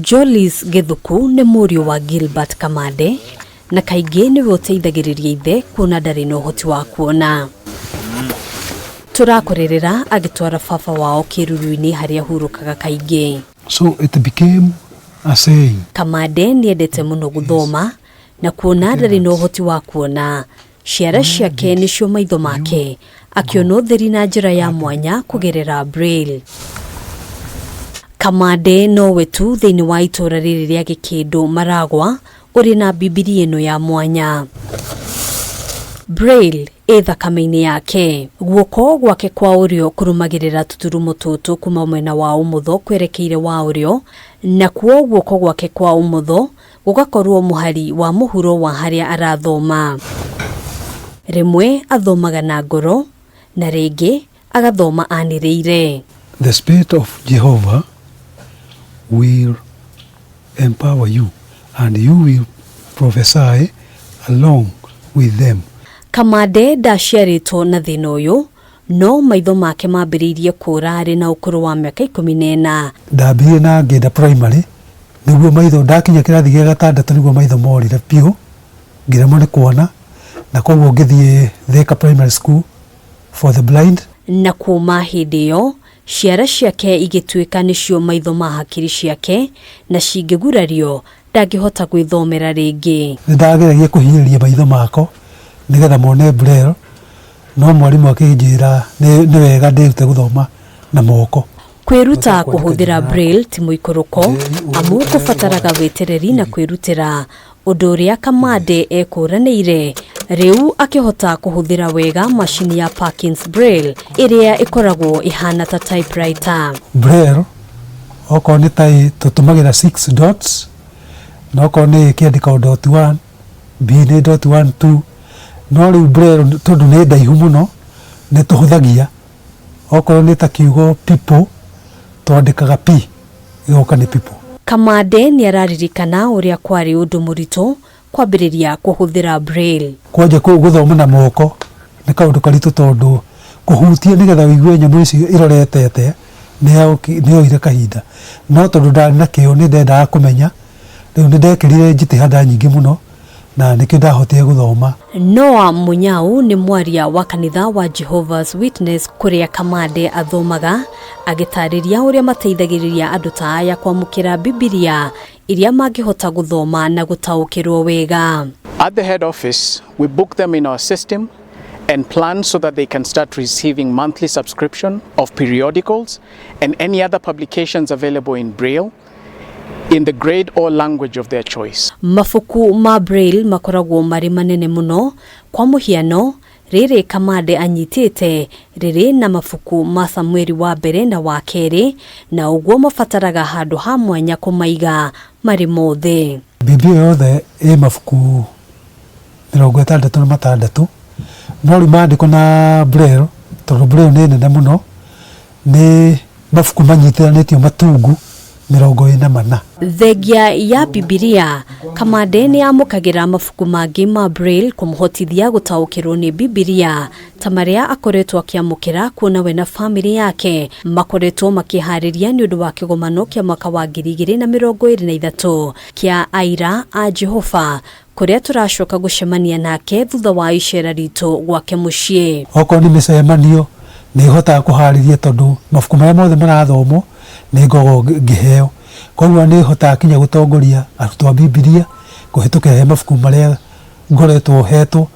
Jolis Githuku nĩ mũriũ wa Gilbert Kamande na kaingĩ nĩwe ũteithagĩrĩria ithe kuona ndarĩ na ũhoti wa kuona. Tũrakorerera agĩtwara baba wao kĩruru-inĩ harĩa hurũkaga kaingĩ. So it became a saying. Kamande nĩendete mũno gũthoma na kuona ndarĩ na ũhoti wa kuona. Ciara ciake nĩcio maitho make, akĩona ũtheri na njĩra ya mwanya kũgerera braille. Kamande nowe tu thĩinĩ wa itũũra rĩrĩ rĩa Gĩkĩndũ Maragwa ũrĩ na Bibilia ĩno ya mwanya. Braille ĩ thakame-inĩ yake. Guoko gwake kwa ũrĩo kũrũmagĩrĩra tũturumo tũtũ kuma mwena wa ũmotho kwerekeire wa ũrĩo, na kuo guoko gwake kwa ũmotho gũgakorwo mũhari wa mũhuro wa harĩa arathoma. Rĩmwe athomaga na ngoro na rĩngĩ agathoma anĩrĩire. The Spirit of Jehovah will empower you and you will prophesy along with them. Kamande ndaciarĩtwo na thĩna ũyũ, no maitho make mambĩrĩirie kũra arĩ na ũkũrũ wa mĩaka 14. Ndambire na ngĩenda primary nĩguo maitho ndakinya kĩrathi gĩa gatandatũ nĩguo maitho morire biũ, ngĩremwo nĩ kuona, na koguo ngĩthiĩ Thika Primary School for the blind. Na kuma hĩndĩ ĩyo ciara ciake igĩtuĩka nĩcio maitho ma hakiri ciake, na cingĩgurario ndangĩhota gwĩthomera rĩngĩ. Nĩndageragia kũhinyĩrĩria maitho mako nĩgetha mone braille, no mwarimũ akĩnjĩra nĩ wega ndĩrute gũthoma na moko. Kwĩruta kũhũthĩra braille ti mũikũrũko, amu kũbataraga wetereri na kwĩrutĩra, ũndũ ũrĩa Kamande ekũranĩire. Rĩu akĩhota kũhũthĩra wega macini ya Parkins braille ĩrĩa ĩkoragwo ĩhana ta typewriter. Braille okorwo nĩ ta tũtũmagĩra 6 dots, na okorwo nĩ kĩandĩka dot 1, B nĩ dot 1 2, no rĩu braille tondũ nĩ ndaihu mũno nĩ tũhũthagia. Okorwo nĩ ta kiugo people twandĩkaga P ĩgoka nĩ people. Kamande nĩararirikana ũrĩa kwarĩ ũndũ mũritũ kwambĩrĩria kũhũthĩra braille. Kwanja gũthoma na moko nĩ kaũndũ karitũ tondũ kũhutia nĩgetha wĩigue nyamũ icio iroretete nĩyoire kahinda, no tondũ ndarĩ na kĩo nĩndendaga kũmenya, rĩu nĩndekĩrire njitihada nyingĩ mũno na nĩkĩo ndahotire gũthoma. Noa Munyau nĩ mwaria wa kanitha wa Jehovah's Witness kũrĩa Kamande athomaga, agĩtarĩria ũrĩa mateithagĩrĩria andũ ta aya kwamũkĩra Bibilia iria mangĩhota gũthoma na gũtaũkĩrwo wega. At the head office, we book them in our system and plan so that they can start receiving monthly subscription of periodicals and any other publications available in Braille in the grade or language of their choice. Mafuku ma braille makoragwo marĩ manene mũno. Kwa mũhiano, rĩrĩ Kamande anyitĩte rĩrĩ na mafuku ma Samueli wa mbere na wa kerĩ, na ũguo mabataraga handũ ha mwanya kũmaiga marĩ mothe. Biblia yothe ĩ mafuku 66, no rĩu mandĩko na braille tondũ braille nĩ nene mũno, nĩ mafuku manyitithanĩtio matungu 44. Thengia ya Bibilia, Kamande nĩamũkagĩra mafuku mangĩ ma braille kũmũhotithia gũtaũkĩrwo nĩ Bibilia, ta marĩa akoretwo akĩamũkĩra kuona we na family yake makoretwo makĩharĩria nĩ ũndũ wa kĩgomano kĩa mwaka wa 2023 kĩa aira a Jehova, kũrĩa tũracoka gũcemania nake thutha wa icera ritũ gwake mũciĩ. Okorwo nĩ mĩcemanio nĩhotaga kũharĩria tondũ mafuku marĩa mothe marathomwo nĩ ngoragwo ngĩheo, koguo nĩhotaga kinya gũtongoria arutwo a Bibilia kũhĩtũkĩra he mafuku marĩa ngoretwo hetwo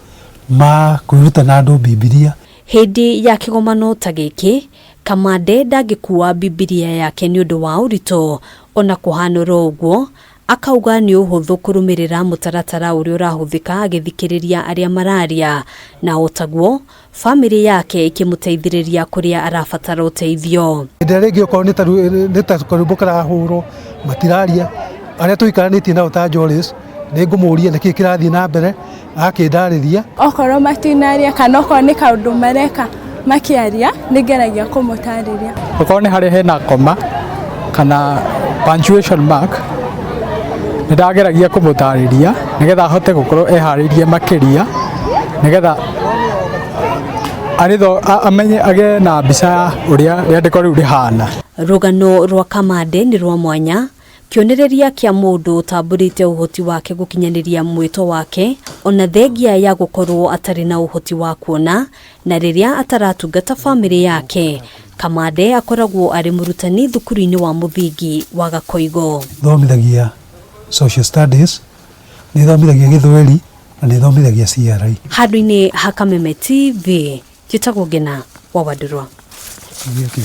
ma kwĩruta na andũ Bibilia. Hĩndĩ ya kĩgomano ta gĩkĩ, Kamande ndangĩkua Bibilia yake nĩ ũndũ wa ũritũ, ona kũhanũra ũguo akauga nĩ ũhũthũ kũrũmĩrĩra mũtaratara ũrĩa ũrahũthĩka agĩthikĩrĩria arĩa mararia, na otaguo family yake ikĩmũteithĩrĩria kũrĩa arabatara ũteithio. Hĩndĩ rĩngĩ okorwo nĩ ta karũmbo karahũrwo matiraria, arĩa tũikaranĩtie nao ta Jolis nĩ ngũmũria nĩkĩ kĩrathiĩ na mbere, akĩndarĩria. Okorwo matinaria kana okorwo nĩ kaũndũ mareka makĩaria nĩngeragia kũmũtarĩria. Okorwo nĩ harĩa hena koma kana punctuation mark nĩndageragia kũmũtarĩria nĩgetha ahote gũkorwo eharĩirie makĩria, nĩgetha amenye agĩe na mbica ũrĩa rĩandĩko rĩu rĩhana. Rũgano rwa Kamande nĩ rwa mwanya, kionereria kia mundu utamburite uhoti wake gukinyaniria mwito wake ona thengia ya gukorwo atari na uhoti wa kuona na riria ataratungata family yake. Kamande akoragwo ari murutani thukuru-ini wa muthingi wa Gakoigo. Thomithagia social studies, ni thomithagia Githweri na ni thomithagia CRI. Handu-ini ha Kameme TV, njitagwo Ngina wa Wadurwa.